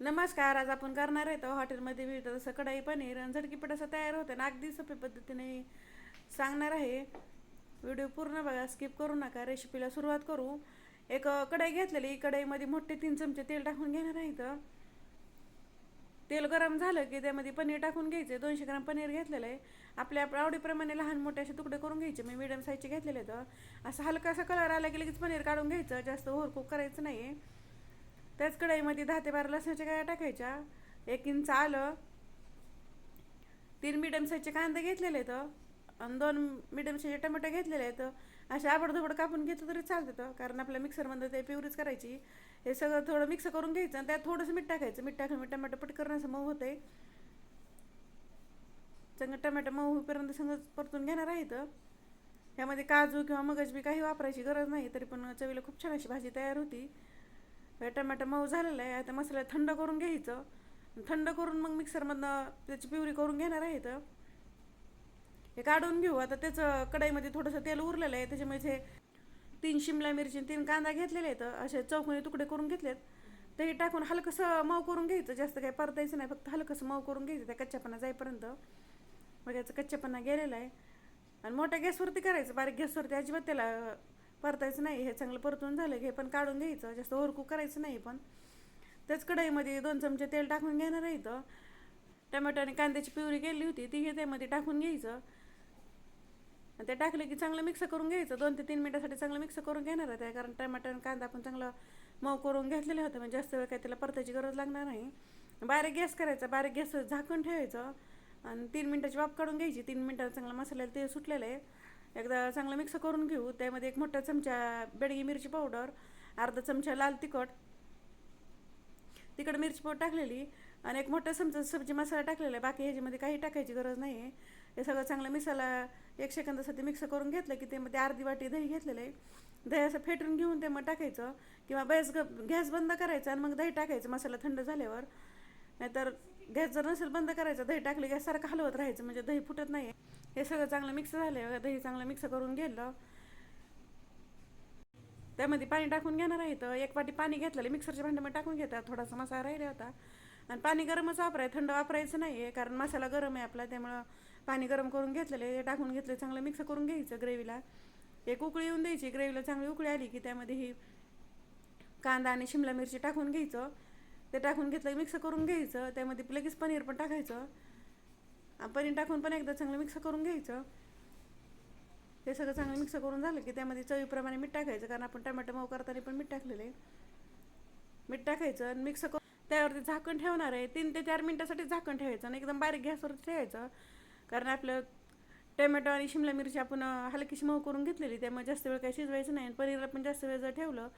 नमस्कार. आज आपण करणार आहे तर हॉटेलमध्ये मिळतं तसं कढई पनीर आणि झटकीपट असं तयार होतं आणि अगदी सोप्या पद्धतीने सांगणार आहे. व्हिडिओ पूर्ण बघा, स्किप करू नका. रेसिपीला सुरुवात करू. एक कढई घेतलेली, कढईमध्ये मोठे 3 चमचे तेल टाकून घेणार आहे. तर तेल गरम झालं की त्यामध्ये पनीर टाकून घ्यायचे. 200 ग्राम पनीर घेतलेलं आहे. आपल्या आवडीप्रमाणे लहान मोठे असे तुकडे करून घ्यायचे. मी मीडियम साईजचे घेतलेले. तर असं हलकासा कलर आला की लगेच पनीर काढून घ्यायचं. जास्त ओव्हरकुक करायचं नाही. त्याच कढईमध्ये 10 ते 12 लसणाच्या गाया टाकायच्या, 1 इंच आलं, 3 मीडियम साईजचे कांदे घेतलेले आहेत आणि 2 मीडियम साईजचे टमाटे घेतलेले आहेत. असे आबडधोबड कापून घेतलं तरी चालतं, कारण आपल्या मिक्सरमध्ये ते प्युरीच करायची. हे सगळं थोडं मिक्स करून घ्यायचं आणि त्यात थोडंसं मीठ टाकायचं. मीठ टाकून टमाटर पटकन असं मऊ होते. चांगलं टमाटर मऊ होईपर्यंत सगळं परतून घेणार आहे. तर ह्यामध्ये काजू किंवा मगज बी काही वापरायची गरज नाही, तरी पण चवीला खूप छान अशी भाजी तयार होती. टमाटर मऊ झालेलं आहे. आता मसाला थंड करून घ्यायचं. थंड करून मग मिक्सरमधनं त्याची प्युरी करून घेणार आहे. तर हे काढून घेऊ. आता त्याचं कढईमध्ये थोडंसं तेल उरलेलं आहे, त्याच्यामुळे हे 3 शिमला मिरची 3 कांदा घेतलेले आहेत, असे चौकोनी तुकडे करून घेतलेत. ते टाकून हलकंसं मऊ करून घ्यायचं. जास्त काही परतायचं नाही, फक्त हलकंसं मऊ करून घ्यायचं त्या कच्च्यापणा जाईपर्यंत. मग याचा कच्च्यापणा गेलेला आहे. आणि मोठ्या गॅसवरती करायचं, बारीक गॅसवरती अजिबात त्याला परतायचं नाही. हे चांगलं परतून झालं की हे पण काढून घ्यायचं. जास्त ओव्हरकुक करायचं नाही. पण त्याच कढईमध्ये 2 चमचे तेल टाकून घेणार आहे. इथं टमॅटो आणि कांद्याची प्युरी केली होती ती हे त्यामध्ये टाकून घ्यायचं. आणि ते टाकलं की चांगलं मिक्स करून घ्यायचं. 2 ते 3 मिनिटासाठी चांगलं मिक्स करून घेणार आहे त्या, कारण टमॅटो आणि कांदा आपण चांगलं मऊ करून घेतलेले होते. म्हणजे जास्त वेळ काही त्याला परतायची गरज लागणार नाही. बारीक गॅस करायचा, बारीक गॅसवर झाकण ठेवायचं आणि 3 मिनिटाची वाफ काढून घ्यायची. 3 मिनिटात चांगलं मसाल्याला तेल सुटलेलं आहे. एकदा चांगलं मिक्स करून घेऊ. त्यामध्ये 1 मोठा चमचा बेडगी मिरची पावडर, अर्धा चमचा लाल तिखट, तिखट मिरची पावडर टाकलेली आणि 1 मोठा चमचा सब्जी मसाला टाकलेला आहे. बाकी ह्याच्यामध्ये काही टाकायची गरज नाही आहे. हे सगळं चांगलं मिक्सरला 1 सेकंदासाठी मिक्स करून घेतलं की त्यामध्ये अर्धी वाटी दही घेतलेलं आहे. दही असं फेटून घेऊन ते मग टाकायचं, किंवा गॅस बंद करायचा आणि मग दही टाकायचं मसाला थंड झाल्यावर. नाहीतर गॅस जर नसेल बंद करायचं, दही टाकले गॅस सारखं हलवत राहायचं, म्हणजे दही फुटत नाही. हे सगळं चांगलं मिक्स झालं, दही चांगलं मिक्स करून घेतलं. त्यामध्ये पाणी टाकून घेणार आहे. तर 1 वाटी पाणी घेतलेलं मिक्सरच्या भांड्यामध्ये टाकून घेतात. थोडासा मसाला राहिला होता. आणि पाणी गरमच वापरायचं, थंड वापरायचं नाही आहे, कारण मसाला गरम आहे आपला. त्यामुळं पाणी गरम करून घेतलेलं हे टाकून घेतलं, चांगलं मिक्स करून घ्यायचं. ग्रेव्हीला एक उकळी येऊन द्यायची. ग्रेव्हीला चांगली उकळी आली की त्यामध्ये ही कांदा आणि शिमला मिरची टाकून घ्यायचं. ते टाकून घेतलं मिक्स करून घ्यायचं. त्यामध्ये लगेच पनीर पण टाकायचं. पनीर टाकून पण एकदा चांगलं मिक्स करून घ्यायचं. हे सगळं चांगलं मिक्स करून झालं की त्यामध्ये चवीप्रमाणे मीठ टाकायचं, कारण आपण टमाटर मऊ करताना पण मीठ टाकलेलं आहे. मीठ टाकायचं आणि मिक्स करून त्यावरती झाकण ठेवणार आहे. 3 ते 4 मिनिटासाठी झाकण ठेवायचं आणि एकदम बारीक गॅसवरती ठेवायचं, कारण आपलं टोमॅटो आणि शिमला मिरची आपण हलकीशी मऊ करून घेतलेली, त्यामुळे जास्त वेळ काही शिजवायचं नाही. आणि पनीरला पण जास्त वेळ जर ठेवलं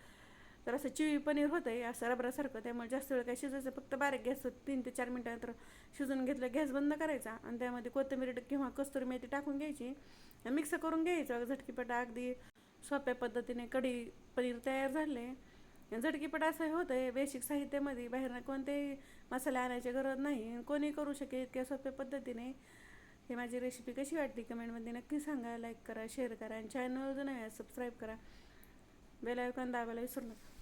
तर असं चिवी पनीर होतं आहे, असं रबरासारखं. त्यामुळे जास्त वेळ काही शिजवायचं, फक्त बारीक गॅसवर 3 ते 4 मिनिटानंतर शिजून घेतलं. गॅस बंद करायचा आणि त्यामध्ये कोथिंबीर किंवा कस्तुरी मेथी टाकून घ्यायची आणि मिक्स करून घ्यायचं. झटकीपटा अगदी सोप्या पद्धतीने कढी पनीर तयार झाले. झटकीपट असं होतं आहे. बेसिक साहित्यामध्ये बाहेरनं कोणतेही मसाले आणायची गरज नाही, कोणी करू शकेल इतक्या सोप्या पद्धतीने. हे माझी रेसिपी कशी वाटली कमेंटमध्ये नक्की सांगा. लाईक करा, शेअर करा आणि चॅनल जो नाही सबस्क्राईब करा. बेल आयकॉन दाबायला विसरू नका.